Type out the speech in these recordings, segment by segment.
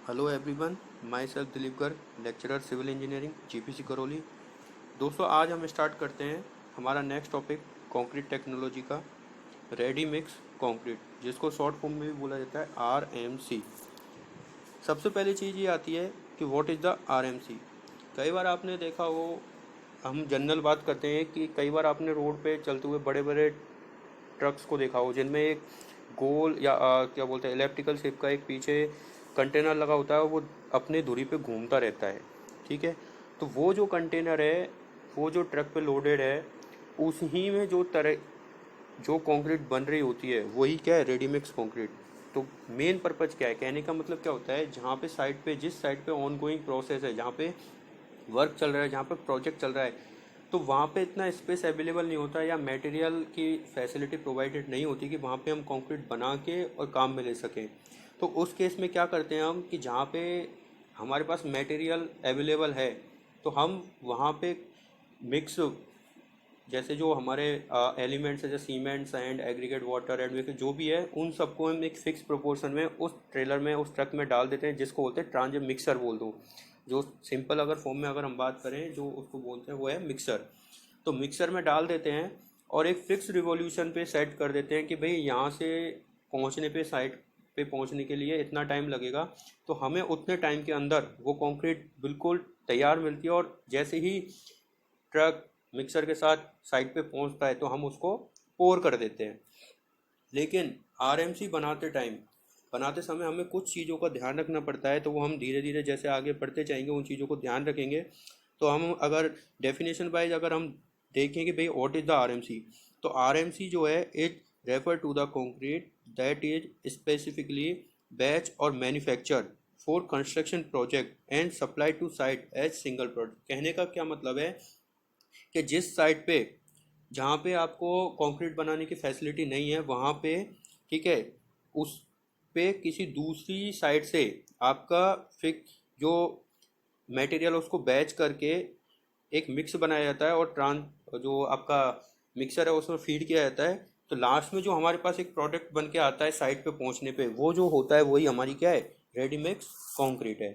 Hello everyone, myself Dilip Garg, lecturer civil engineering GPC Karauli. दोस्तों, आज हम स्टार्ट करते हैं हमारा नेक्स्ट टॉपिक कंक्रीट टेक्नोलॉजी का, रेडी मिक्स कंक्रीट, जिसको शॉर्ट फॉर्म में भी बोला जाता है आरएमसी। सबसे पहली चीज़ ये आती है कि व्हाट इज़ द आरएमसी। कई बार आपने देखा हो, हम जनरल बात करते हैं कि कई बार आपने रोड पे चलते हुए बड़े बड़े ट्रक्स को देखा हो जिनमें एक गोल या क्या बोलते हैं इलेप्टिकल शेप का एक पीछे कंटेनर लगा होता है, वो अपने धुरी पे घूमता रहता है। ठीक है, तो वो जो कंटेनर है, वो जो ट्रक पे लोडेड है, उसी में जो कंक्रीट बन रही होती है वही क्या है, रेडीमिक्स कंक्रीट। तो मेन पर्पज क्या है, कहने का मतलब क्या होता है, जहाँ पे साइड पे जिस साइड पे ऑन गोइंग प्रोसेस है, जहाँ पे वर्क चल रहा है, जहाँ पे प्रोजेक्ट चल रहा है, तो वहाँ पे इतना स्पेस अवेलेबल नहीं होता या मटेरियल की फैसिलिटी प्रोवाइडेड नहीं होती कि वहाँ पे हम कंक्रीट बना के और काम में ले सकें। तो उस केस में क्या करते हैं हम कि जहाँ पे हमारे पास मटेरियल अवेलेबल है, तो हम वहाँ पे मिक्स, जैसे जो हमारे एलिमेंट्स है, जैसे सीमेंट, सैंड, एग्रीगेट, वाटर, एडमिक्स, जो भी है, उन सबको हम एक फिक्स प्रोपोर्शन में उस ट्रेलर में, उस ट्रक में डाल देते हैं, जिसको बोलते हैं ट्रांजिट मिक्सर बोल दो। जो सिंपल अगर फॉर्म में अगर हम बात करें, जो उसको बोलते हैं वो है मिक्सर। तो मिक्सर में डाल देते हैं और एक फिक्स रिवॉल्यूशन पे सेट कर देते हैं कि भाई यहाँ से पहुँचने पे, साइट पे पहुँचने के लिए इतना टाइम लगेगा। तो हमें उतने टाइम के अंदर वो कंक्रीट बिल्कुल तैयार मिलती है, और जैसे ही ट्रक मिक्सर के साथ साइट पे पहुंचता है तो हम उसको पोर कर देते हैं। लेकिन आरएमसी बनाते समय हमें कुछ चीज़ों का ध्यान रखना पड़ता है, तो वो हम धीरे धीरे जैसे आगे बढ़ते जाएंगे उन चीज़ों को ध्यान रखेंगे। तो हम अगर डेफिनेशन वाइज अगर हम देखें कि भाई व्हाट इज़ द आरएमसी, तो आरएमसी जो है, it refer to the concrete that is specifically batch और manufacture for construction project and supply to site as single product. कहने का क्या मतलब है कि जिस साइट पे, जहाँ पे आपको कंक्रीट बनाने की फैसिलिटी नहीं है, वहाँ पे, ठीक है, उस पे किसी दूसरी साइट से आपका फिक्स जो मटेरियल उसको बैच करके एक मिक्स बनाया जाता है, और जो आपका मिक्सर है उसमें फीड किया जाता है। तो लास्ट में जो हमारे पास एक प्रोडक्ट बन के आता है साइट पे पहुंचने पे, वो जो होता है वही हमारी क्या है, रेडी मिक्स कॉन्क्रीट है।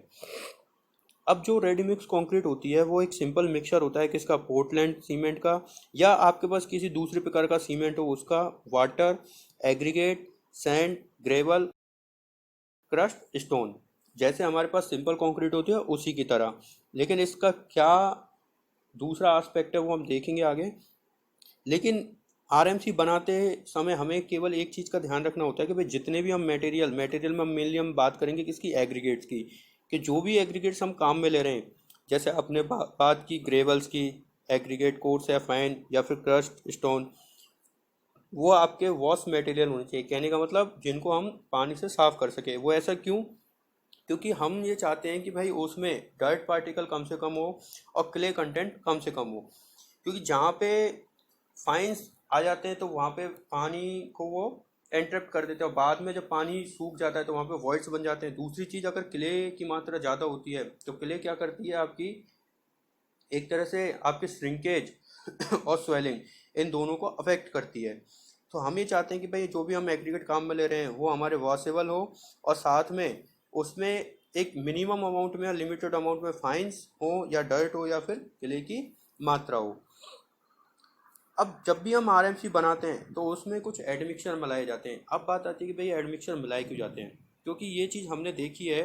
अब जो रेडी मिक्स कंक्रीट होती है वो एक सिंपल मिक्सचर होता है किसका, पोर्टलैंड सीमेंट का, या आपके पास किसी दूसरे प्रकार का सीमेंट हो उसका, water, aggregate, sand, gravel, crust stone. जैसे हमारे पास सिंपल कंक्रीट होती है उसी की तरह। लेकिन इसका क्या दूसरा एस्पेक्ट है वो हम देखेंगे आगे। लेकिन आरएमसी बनाते समय हमें केवल एक चीज़ का ध्यान रखना होता है कि भाई जितने भी हम मटेरियल में मेनली हम बात करेंगे किसकी, एग्रीगेट्स की, कि जो भी एग्रीगेट्स हम काम में ले रहे हैं, जैसे अपने बात की ग्रेवल्स की, एग्रीगेट कोर्स या फाइन या फिर क्रस्ट स्टोन, वो आपके वॉश मटेरियल होने चाहिए। कहने का मतलब जिनको हम पानी से साफ कर सके। वो ऐसा क्यों, क्योंकि हम ये चाहते हैं कि भाई उसमें डर्ट पार्टिकल कम से कम हो और क्ले कंटेंट कम से कम हो। क्योंकि जहाँ पे फाइन्स आ जाते हैं तो वहाँ पे पानी को वो एंट्रैप कर देते हैं, और बाद में जब पानी सूख जाता है तो वहाँ पे वॉइड्स बन जाते हैं। दूसरी चीज़, अगर क्ले की मात्रा ज़्यादा होती है तो क्ले क्या करती है, आपकी एक तरह से आपके श्रिंकेज और स्वेलिंग, इन दोनों को अफेक्ट करती है। तो हम ये चाहते हैं कि भाई जो भी हम एग्रीगेट काम में ले रहे हैं वो हमारे वॉशेबल हो, और साथ में उसमें एक मिनिमम अमाउंट में या लिमिटेड अमाउंट में फाइन्स हो या डर्ट हो या फिर क्ले की मात्रा हो। अब जब भी हम आरएमसी बनाते हैं तो उसमें कुछ एडमिक्सर मिलाए जाते हैं। अब बात आती है कि भाई एडमिक्सर मिलाए क्यों जाते हैं, क्योंकि ये चीज़ हमने देखी है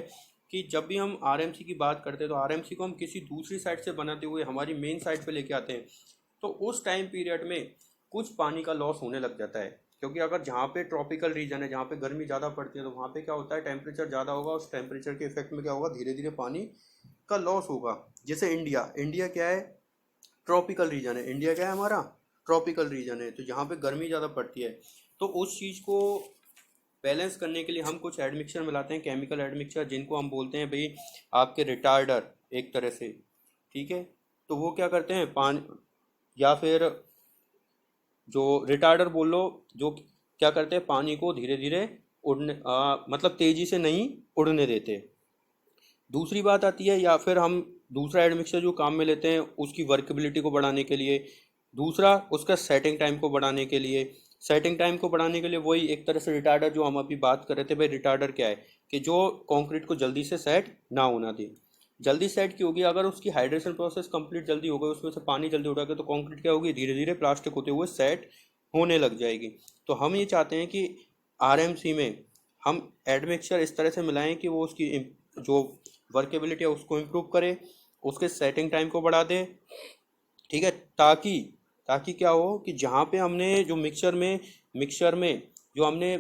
कि जब भी हम आरएमसी की बात करते हैं तो आरएमसी को हम किसी दूसरी साइड से बनाते हुए हमारी मेन साइड पे लेके आते हैं, तो उस टाइम पीरियड में कुछ पानी का लॉस होने लग जाता है। क्योंकि अगर जहाँ पे ट्रॉपिकल रीजन है, जहाँ पे गर्मी ज़्यादा पड़ती है, तो वहाँ पे क्या होता है, टेम्परेचर ज़्यादा होगा, उस टेम्परेचर के इफेक्ट में क्या होगा, धीरे धीरे पानी का लॉस होगा। जैसे इंडिया इंडिया क्या है, ट्रॉपिकल रीजन है। इंडिया क्या है हमारा, ट्रॉपिकल रीजन है, तो यहाँ पे गर्मी ज़्यादा पड़ती है। तो उस चीज़ को बैलेंस करने के लिए हम कुछ एडमिक्सर मिलाते हैं, केमिकल एडमिक्सर, जिनको हम बोलते हैं भाई आपके रिटार्डर एक तरह से। ठीक है, तो वो क्या करते हैं, पानी या फिर जो रिटार्डर बोल लो, जो क्या करते हैं, पानी को धीरे धीरे मतलब तेज़ी से नहीं उड़ने देते। दूसरी बात आती है, या फिर हम दूसरा एडमिक्सर जो काम में लेते हैं उसकी वर्केबिलिटी को बढ़ाने के लिए, दूसरा उसका सेटिंग टाइम को बढ़ाने के लिए, सेटिंग टाइम को बढ़ाने के लिए वही एक तरह से रिटार्डर जो हम अभी बात कर रहे थे भाई, रिटार्डर क्या है कि जो कंक्रीट को जल्दी से सेट ना होना दे। जल्दी सेट की होगी अगर उसकी हाइड्रेशन प्रोसेस कंप्लीट जल्दी हो गई, उसमें से पानी जल्दी उठाकर, तो कंक्रीट क्या होगी, धीरे धीरे प्लास्टिक होते हुए सेट होने लग जाएगी। तो हम ये चाहते हैं कि आरएमसी में हम एडमिक्सचर इस तरह से मिलाएं कि वो उसकी जो वर्केबिलिटी है उसको इम्प्रूव करे, उसके सेटिंग टाइम को बढ़ा दे, ठीक है, ताकि ताकि क्या हो कि जहाँ पे हमने जो मिक्सचर में जो हमने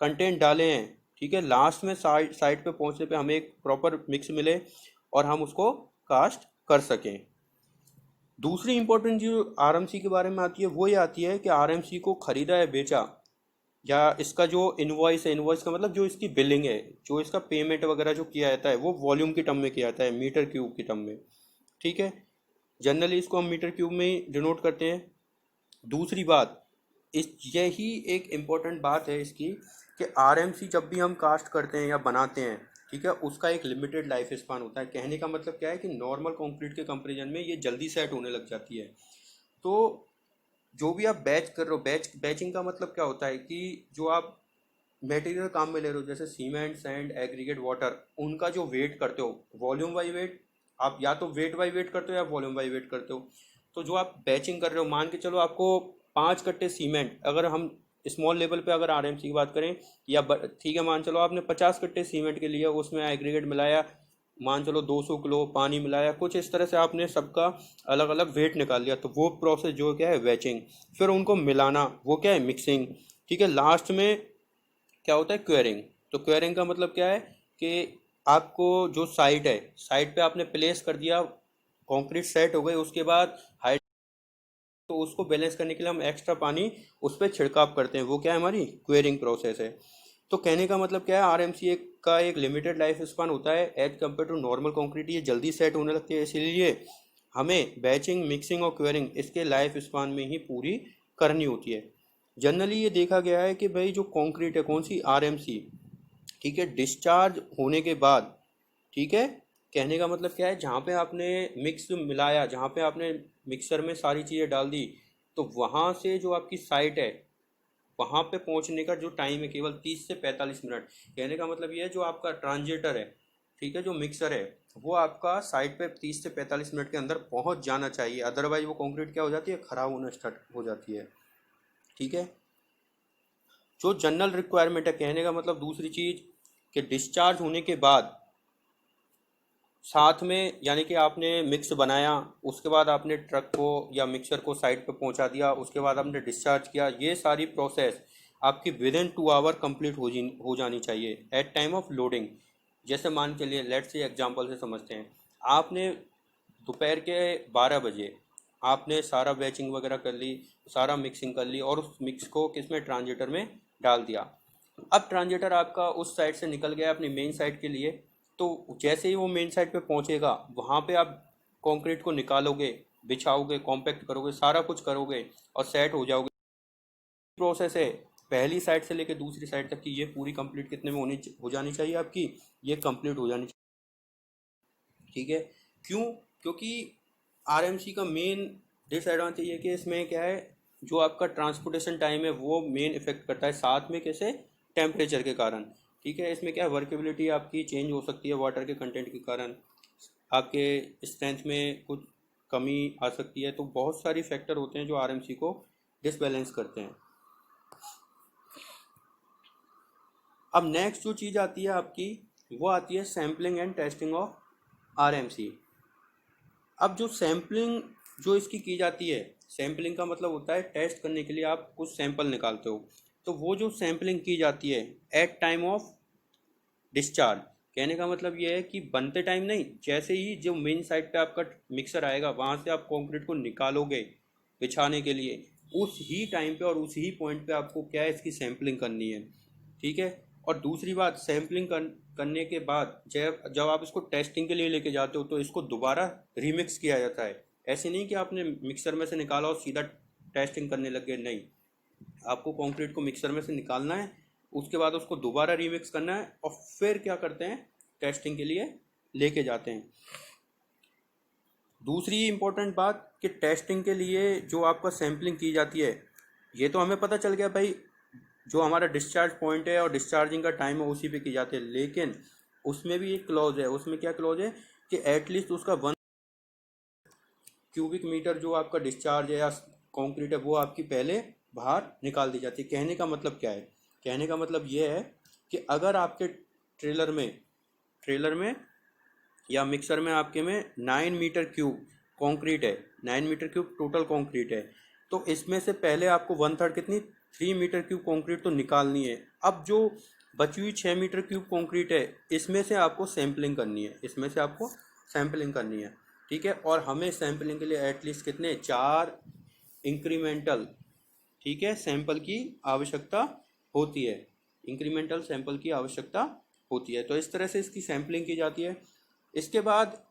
कंटेंट डाले हैं, ठीक है, लास्ट में साइड पे पहुँचने पे हमें एक प्रॉपर मिक्स मिले और हम उसको कास्ट कर सकें। दूसरी इंपॉर्टेंट जो आरएमसी के बारे में आती है वो ये आती है कि आरएमसी को खरीदा या बेचा, या इसका जो इनवॉइस है, इनवॉइस का मतलब जो इसकी बिलिंग है, जो इसका पेमेंट वगैरह जो किया जाता है वो वॉल्यूम की टर्म में किया जाता है, मीटर क्यूब की टर्म में, ठीक है। जनरली इसको हम मीटर क्यूब में ही डिनोट करते हैं। दूसरी बात, इस यही एक इम्पोर्टेंट बात है इसकी कि आरएमसी जब भी हम कास्ट करते हैं या बनाते हैं, ठीक है, उसका एक लिमिटेड लाइफ स्पान होता है। कहने का मतलब क्या है कि नॉर्मल कंक्रीट के कंपेरिजन में ये जल्दी सेट होने लग जाती है। तो जो भी आप बैच कर रहे हो, बैचिंग का मतलब क्या होता है कि जो आप मटेरियल काम में ले रहे हो, जैसे सीमेंट, सैंड, एग्रीगेट, वाटर, उनका जो वेट करते हो वॉल्यूम बाई वेट, आप या तो वेट बाई वेट करते हो या वॉल्यूम बाई वेट करते हो। तो जो आप बैचिंग कर रहे हो, मान के चलो आपको 5 कट्टे सीमेंट, अगर हम स्मॉल लेवल पे अगर आरएमसी की बात करें, या ठीक है मान चलो आपने 50 कट्टे सीमेंट के लिए उसमें एग्रीगेट मिलाया, मान चलो 200 किलो पानी मिलाया, कुछ इस तरह से आपने सबका अलग अलग वेट निकाल लिया, तो वो प्रोसेस जो क्या है बैचिंग। फिर उनको मिलाना वो क्या है मिक्सिंग, ठीक है। लास्ट में क्या होता है क्वेरिंग। तो क्वेरिंग का मतलब क्या है कि आपको जो साइट है, साइट पे आपने प्लेस कर दिया, कंक्रीट सेट हो गई, उसके बाद हाइट, तो उसको बैलेंस करने के लिए हम एक्स्ट्रा पानी उस पर छिड़काव करते हैं, वो क्या है हमारी क्वेरिंग प्रोसेस है। तो कहने का मतलब क्या है, आरएमसी का एक लिमिटेड लाइफ स्पान होता है as compare to normal concrete, ये जल्दी सेट होने लगती है, इसीलिए हमें बैचिंग, मिक्सिंग और क्वेरिंग इसके लाइफ स्पान में ही पूरी करनी होती है। जनरली ये देखा गया है कि भाई जो कंक्रीट है, कौन सी, आरएमसी, ठीक है, डिस्चार्ज होने के बाद, ठीक है, कहने का मतलब क्या है, जहाँ पे आपने मिक्स मिलाया, जहाँ पे आपने मिक्सर में सारी चीज़ें डाल दी, तो वहाँ से जो आपकी साइट है वहाँ पे पहुँचने का जो टाइम है केवल 30 से 45 मिनट। कहने का मतलब ये है जो आपका ट्रांजिटर है, ठीक है, जो मिक्सर है, वो आपका साइट पे 30 से 45 मिनट के अंदर पहुँच जाना चाहिए, अदरवाइज वो कंक्रीट क्या हो जाती है, ख़राब होना स्टार्ट हो जाती है, ठीक है। जो जनरल रिक्वायरमेंट है, कहने का मतलब दूसरी चीज़ कि डिस्चार्ज होने के बाद साथ में, यानी कि आपने मिक्स बनाया, उसके बाद आपने ट्रक को या मिक्सर को साइड पे पहुंचा दिया, उसके बाद आपने डिस्चार्ज किया, ये सारी प्रोसेस आपकी विद इन 2 आवर कंप्लीट हो जानी चाहिए एट टाइम ऑफ लोडिंग। जैसे मान के लिए लेट्स से एग्जांपल से समझते हैं, आपने दोपहर के 12 बजे आपने सारा बैचिंग वगैरह कर ली, सारा मिक्सिंग कर ली, और उस मिक्स को किस में, ट्रांजिटर में डाल दिया। अब ट्रांजिटर आपका उस साइड से निकल गया अपनी मेन साइड के लिए, तो जैसे ही वो मेन साइड पे पहुंचेगा, वहाँ पे आप कंक्रीट को निकालोगे, बिछाओगे, कॉम्पैक्ट करोगे, सारा कुछ करोगे और सेट हो जाओगे। प्रोसेस है पहली साइड से लेकर दूसरी साइड तक की, ये पूरी कंप्लीट कितने में हो जानी चाहिए आपकी, ये कंप्लीट हो जानी चाहिए, ठीक है। क्यों? क्योंकि आरएमसी का मेन डिसएडवांटेज है कि इसमें क्या है, जो आपका ट्रांसपोर्टेशन टाइम है वो मेन इफेक्ट करता है, साथ में कैसे, टेम्परेचर के कारण, ठीक है। इसमें क्या है, वर्केबिलिटी आपकी चेंज हो सकती है वाटर के कंटेंट के कारण, आपके स्ट्रेंथ में कुछ कमी आ सकती है, तो बहुत सारी फैक्टर होते हैं जो आरएमसी को डिसबैलेंस करते हैं। अब नेक्स्ट जो चीज़ आती है आपकी, वो आती है sampling and testing of RMC. अब जो सैम्पलिंग जो इसकी की जाती है, सैम्पलिंग का मतलब होता है टेस्ट करने के लिए आप कुछ सैंपल निकालते हो, तो वो जो सैम्पलिंग की जाती है एट टाइम ऑफ डिस्चार्ज, कहने का मतलब ये है कि बनते टाइम नहीं, जैसे ही जो मेन साइड पे आपका मिक्सर आएगा, वहाँ से आप कंक्रीट को निकालोगे बिछाने के लिए, उस ही टाइम पे और उस ही पॉइंट पे आपको क्या है, इसकी सैम्पलिंग करनी है, ठीक है। और दूसरी बात, सैम्पलिंग करने के बाद जब जब आप इसको टेस्टिंग के लिए लेके जाते हो, तो इसको दोबारा रीमिक्स किया जाता है। ऐसे नहीं कि आपने मिक्सर में से निकाला और सीधा टेस्टिंग करने लग गए, नहीं, आपको कंक्रीट को मिक्सर में से निकालना है, उसके बाद उसको दोबारा रीमिक्स करना है, और फिर क्या करते हैं, टेस्टिंग के लिए लेके जाते हैं। दूसरी इंपॉर्टेंट बात कि टेस्टिंग के लिए जो आपका सैम्पलिंग की जाती है, ये तो हमें पता चल गया भाई, जो हमारा डिस्चार्ज पॉइंट है और डिस्चार्जिंग का टाइम है उसी पे की जाती है, लेकिन उसमें भी एक क्लॉज है। उसमें क्या क्लॉज है कि एटलीस्ट उसका 1 क्यूबिक मीटर जो आपका डिस्चार्ज है या कंक्रीट है वो आपकी पहले बाहर निकाल दी जाती है। कहने का मतलब क्या है? कहने का मतलब ये है कि अगर आपके ट्रेलर में या मिक्सर में आपके में 9 मीटर क्यूब कंक्रीट है, 9 मीटर क्यूब टोटल कंक्रीट है, तो इसमें से पहले आपको 1/3 कितनी 3 मीटर क्यूब कंक्रीट तो निकालनी है। अब जो बची हुई 6 मीटर क्यूब कंक्रीट है इसमें से आपको सैम्पलिंग करनी है, इसमें से आपको सैम्पलिंग करनी है। ठीक है, और हमें सैम्पलिंग के लिए एटलीस्ट कितने 4 इंक्रीमेंटल, ठीक है, सैंपल की आवश्यकता होती है। इंक्रीमेंटल सैंपल की आवश्यकता होती है। तो इस तरह से इसकी सैंपलिंग की जाती है। इसके बाद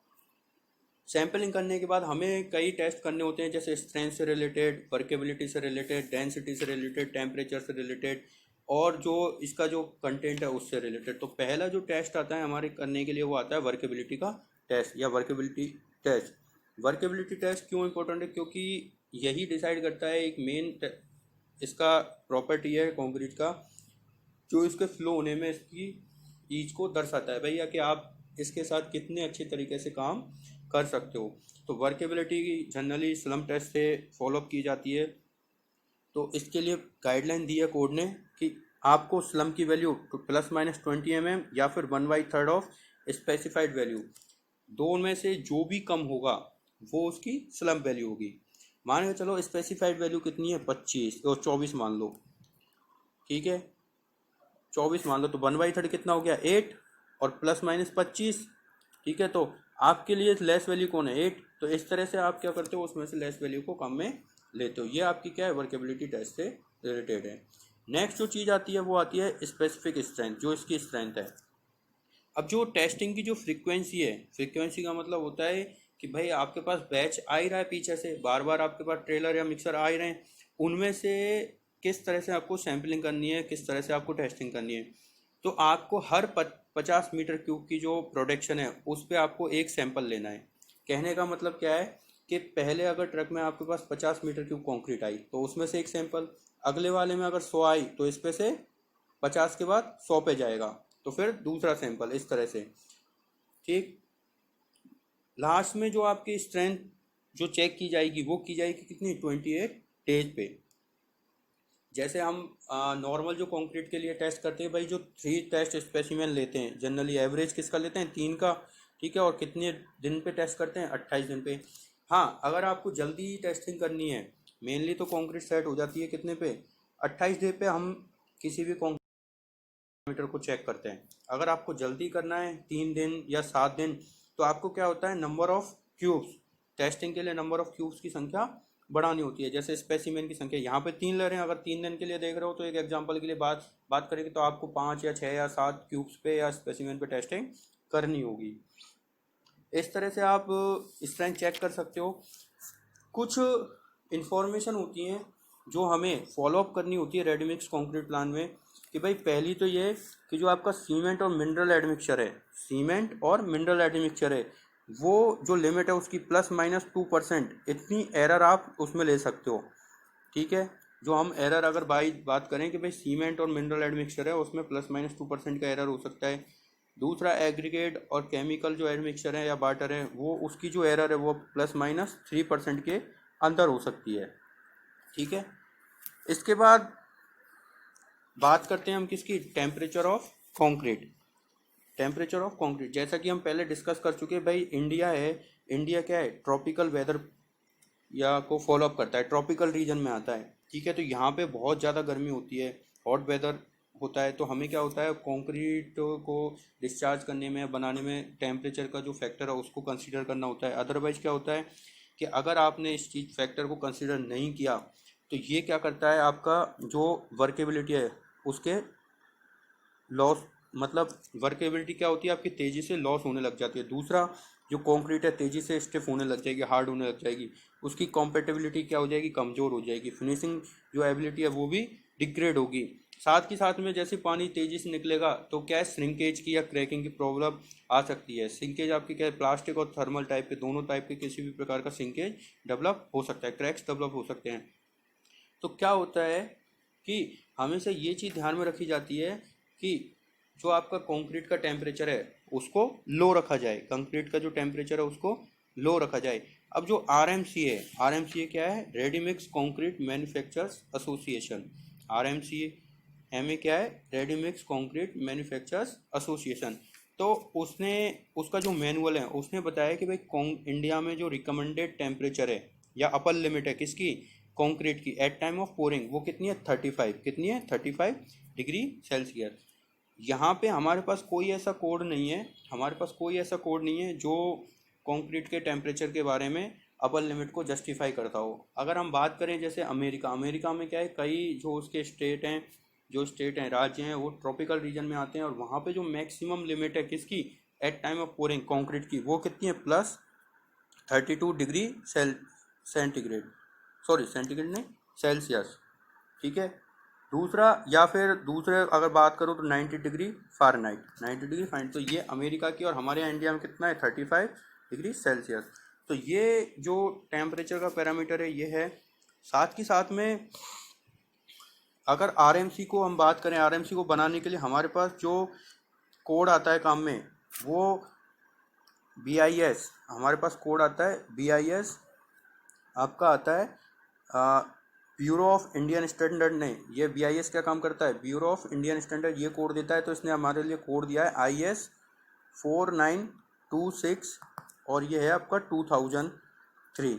सैंपलिंग करने के बाद हमें कई टेस्ट करने होते हैं, जैसे स्ट्रेंथ से रिलेटेड, वर्केबिलिटी से रिलेटेड, डेंसिटी से रिलेटेड, टेम्परेचर से रिलेटेड, और जो इसका जो कंटेंट है उससे रिलेटेड। तो पहला जो टेस्ट आता है हमारे करने के लिए वो आता है वर्केबिलिटी का टेस्ट या वर्केबिलिटी टेस्ट। वर्केबिलिटी टेस्ट क्यों इंपॉर्टेंट है? क्योंकि यही डिसाइड करता है एक मेन इसका प्रॉपर्टी है कंक्रीट का, जो इसके फ्लो होने में इसकी ईज को दर्शाता है भैया कि आप इसके साथ कितने अच्छे तरीके से काम कर सकते हो। तो वर्केबिलिटी जनरली स्लम टेस्ट से फॉलोअप की जाती है। तो इसके लिए गाइडलाइन दी है कोड ने कि आपको स्लम की वैल्यू ±20 mm या फिर 1/3 ऑफ स्पेसिफाइड वैल्यू, दो में से जो भी कम होगा वो उसकी स्लम वैल्यू होगी। मान के चलो स्पेसिफाइड वैल्यू कितनी है 25 और 24 मान लो, ठीक है, 24 मान लो, तो 1/3 कितना हो गया 8 और ±25, ठीक है। तो आपके लिए लेस वैल्यू कौन है 8, तो इस तरह से आप क्या करते हो उसमें से लेस वैल्यू को कम में लेते हो। ये आपकी क्या है वर्केबिलिटी टेस्ट से रिलेटेड है। नेक्स्ट जो चीज़ आती है वो आती है स्पेसिफिक स्ट्रेंथ, जो इसकी स्ट्रेंथ है। अब जो टेस्टिंग की जो फ्रीक्वेंसी है, फ्रीक्वेंसी का मतलब होता है कि भाई आपके पास बैच आ ही रहा है पीछे से, बार बार आपके पास ट्रेलर या मिक्सर आ ही रहे हैं, उनमें से किस तरह से आपको सैम्पलिंग करनी है, किस तरह से आपको टेस्टिंग करनी है। तो आपको हर 50 मीटर क्यूब की जो प्रोडक्शन है उस पर आपको एक सैंपल लेना है। कहने का मतलब क्या है कि पहले अगर ट्रक में आपके पास 50 मीटर क्यूब कंक्रीट आई तो उसमें से एक सैंपल, अगले वाले में अगर 100 आई तो इस पे से 50 के बाद 100 पे जाएगा, तो फिर दूसरा सैंपल, इस तरह से। ठीक, लास्ट में जो आपकी स्ट्रेंथ जो चेक की जाएगी वो की जाएगी कितनी 28 डेज पे। जैसे हम नॉर्मल जो कंक्रीट के लिए टेस्ट करते हैं भाई, जो 3 टेस्ट स्पेसिमेन लेते हैं जनरली, एवरेज किसका लेते हैं 3 का, ठीक है, और कितने दिन पे टेस्ट करते हैं 28 दिन पे। हाँ, अगर आपको जल्दी टेस्टिंग करनी है, मेनली तो कंक्रीट सेट हो जाती है कितने पे 28 डे पे हम किसी भी मीटर को चेक करते हैं। अगर आपको जल्दी करना है 3 दिन या 7 दिन, तो आपको क्या होता है नंबर ऑफ क्यूब्स, टेस्टिंग के लिए नंबर ऑफ क्यूब्स की संख्या बढ़ानी होती है। जैसे स्पेसिमेन की संख्या यहाँ पे 3 ले रहे हैं, अगर 3 दिन के लिए देख रहे हो तो एक एग्जांपल के लिए बात करेंगे तो आपको 5 या 6 या 7 क्यूब्स पे या स्पेसिमेन पे टेस्टिंग करनी होगी। इस तरह से आप स्ट्रेंथ चेक कर सकते हो। कुछ इन्फॉर्मेशन होती हैं जो हमें फॉलोअप करनी होती है रेडीमिक्स कंक्रीट प्लान में, कि भाई पहली तो ये कि जो आपका सीमेंट और मिनरल एडमिक्सचर है, सीमेंट और मिनरल एडमिक्सचर है, वो जो लिमिट है उसकी ±2% इतनी एरर आप उसमें ले सकते हो। ठीक है, जो हम एरर अगर बात करें कि भाई सीमेंट और मिनरल एडमिक्सचर है उसमें ±2% का एरर हो सकता है। दूसरा एग्रीगेट और केमिकल जो एडमिक्सचर है या बाटर है, वो उसकी जो एरर है वो ±3% के अंदर हो सकती है। ठीक है, इसके बाद बात करते हैं हम किसकी, temperature of concrete. Temperature of concrete जैसा कि हम पहले डिस्कस कर चुके हैं भाई, इंडिया है, इंडिया क्या है ट्रॉपिकल वेदर या को फॉलोअप करता है, ट्रॉपिकल रीजन में आता है। ठीक है, तो यहाँ पे बहुत ज़्यादा गर्मी होती है, हॉट वेदर होता है, तो हमें क्या होता है कंक्रीट को डिस्चार्ज करने में, बनाने में टेम्परेचर का जो फैक्टर है उसको कंसीडर करना होता है। अदरवाइज क्या होता है कि अगर आपने इस चीज़ फैक्टर को कंसीडर नहीं किया तो ये क्या करता है, आपका जो वर्केबिलिटी है उसके लॉस, मतलब वर्केबिलिटी क्या होती है आपकी तेज़ी से लॉस होने लग जाती है। दूसरा, जो कंक्रीट है तेज़ी से स्टिफ होने लग जाएगी, हार्ड होने लग जाएगी, उसकी कॉम्पेटिबिलिटी क्या हो जाएगी, कमज़ोर हो जाएगी, फिनिशिंग जो एबिलिटी है वो भी डिग्रेड होगी। साथ ही साथ में जैसे पानी तेज़ी से निकलेगा तो क्या है श्रिंकेज की या क्रैकिंग की प्रॉब्लम आ सकती है। श्रिंकेज आपकी क्या है, प्लास्टिक और थर्मल टाइप के दोनों टाइप के किसी भी प्रकार का श्रिंकेज डेवलप हो सकता है, क्रैक्स डेवलप हो सकते हैं। तो क्या होता है कि हमेशा ये चीज़ ध्यान में रखी जाती है कि जो आपका कंक्रीट का टेम्परेचर है उसको लो रखा जाए, कंक्रीट का जो टेम्परेचर है उसको लो रखा जाए। अब जो आरएमसी है, आरएमसी क्या है, ready mix concrete manufacturers association. RMC M क्या है, ready mix concrete manufacturers association. तो उसने उसका जो मैनुअल है उसने बताया कि भाई इंडिया में जो रिकमेंडेड टेम्परेचर है या अपर लिमिट है किसकी, कंक्रीट की, एट टाइम ऑफ पोरिंग, वो कितनी है, 35, कितनी है, 35 डिग्री सेल्सियस। यहाँ पे हमारे पास कोई ऐसा कोड नहीं है, हमारे पास कोई ऐसा कोड नहीं है जो कंक्रीट के टेम्परेचर के बारे में अपर लिमिट को जस्टिफाई करता हो। अगर हम बात करें जैसे अमेरिका, अमेरिका में क्या है, कई जो उसके स्टेट हैं, जो स्टेट हैं, राज्य हैं, वो ट्रॉपिकल रीजन में आते हैं और वहाँ पे जो मैक्सिमम लिमिट है किसकी, at time of pouring concrete की, वो कितनी है, +32 डिग्री सेंटीग्रेड, सॉरी सेंटीग्रेड नहीं, सेल्सियस। ठीक है। दूसरा, या फिर दूसरे अगर बात करूँ तो 90 डिग्री फ़ारेनहाइट, 90 डिग्री फ़ारेनहाइट। तो ये अमेरिका की, और हमारे यहाँ इंडिया में कितना है, 35 डिग्री सेल्सियस। तो ये जो टेम्परेचर का पैरामीटर है ये है। साथ ही साथ में अगर आरएमसी को हम बात करें, आरएमसी को बनाने के लिए हमारे पास जो कोड आता है काम में, वो BIS, हमारे पास कोड आता है BIS, आपका आता है ब्यूरो ऑफ इंडियन स्टैंडर्ड ने। ये BIS क्या काम करता है, ब्यूरो ऑफ इंडियन स्टैंडर्ड ये कोड देता है। तो इसने हमारे लिए कोड दिया है IS 4926 और ये है आपका 2003।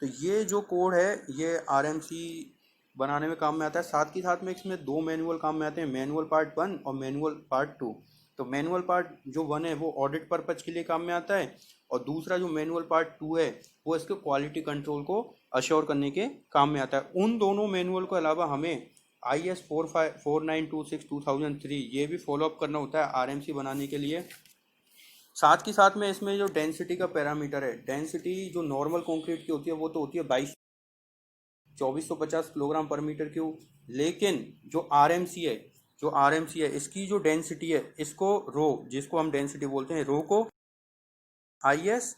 तो ये जो कोड है ये RMC बनाने में काम में आता है। साथ ही साथ में इसमें 2 मैनुअल काम में आते हैं, मैनुअल पार्ट 1 और मैनुअल पार्ट 2। तो मैनुअल पार्ट जो 1 है वो ऑडिट पर्पज के लिए काम में आता है, और दूसरा जो मैनुअल पार्ट 2 है वो इसके क्वालिटी कंट्रोल को अश्योर करने के काम में आता है। उन दोनों मैनुअल के अलावा हमें IS 4926 2003 ये भी फॉलोअप करना होता है RMC बनाने के लिए। साथ ही साथ में इसमें जो डेंसिटी का पैरामीटर है, डेंसिटी जो नॉर्मल कंक्रीट की होती है वो तो होती है 2450 किलोग्राम पर मीटर क्यूब। लेकिन जो RMC है, जो RMC है इसकी जो डेंसिटी है, इसको रो, जिसको हम डेंसिटी बोलते हैं, रो को IS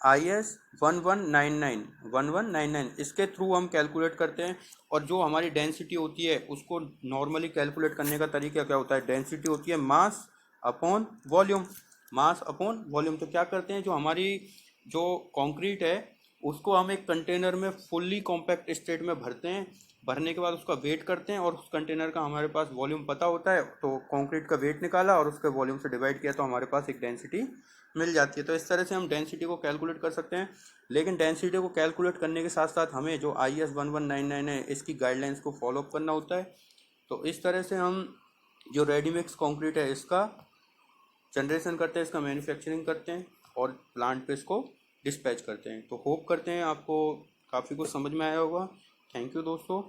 1199 इसके थ्रू हम कैलकुलेट करते हैं। और जो हमारी डेंसिटी होती है उसको नॉर्मली कैलकुलेट करने का तरीका क्या होता है, डेंसिटी होती है mass upon volume, mass upon volume. तो क्या करते हैं, जो हमारी जो कंक्रीट है उसको हम एक कंटेनर में फुल्ली कॉम्पैक्ट स्टेट में भरते हैं, भरने के बाद उसका वेट करते हैं और उस कंटेनर का हमारे पास वॉल्यूम पता होता है, तो कंक्रीट का वेट निकाला और उसके वॉल्यूम से डिवाइड किया तो हमारे पास एक डेंसिटी मिल जाती है। तो इस तरह से हम डेंसिटी को कैलकुलेट कर सकते हैं। लेकिन डेंसिटी को कैलकुलेट करने के साथ साथ हमें जो IS 1199 है इसकी गाइडलाइंस को फॉलोअप करना होता है। तो इस तरह से हम जो रेडी मिक्स कंक्रीट है इसका जनरेशन करते हैं, इसका मैन्युफैक्चरिंग करते हैं और प्लांट पे इसको डिस्पैच करते हैं। तो होप करते हैं आपको काफ़ी कुछ समझ में आया होगा। थैंक यू दोस्तों।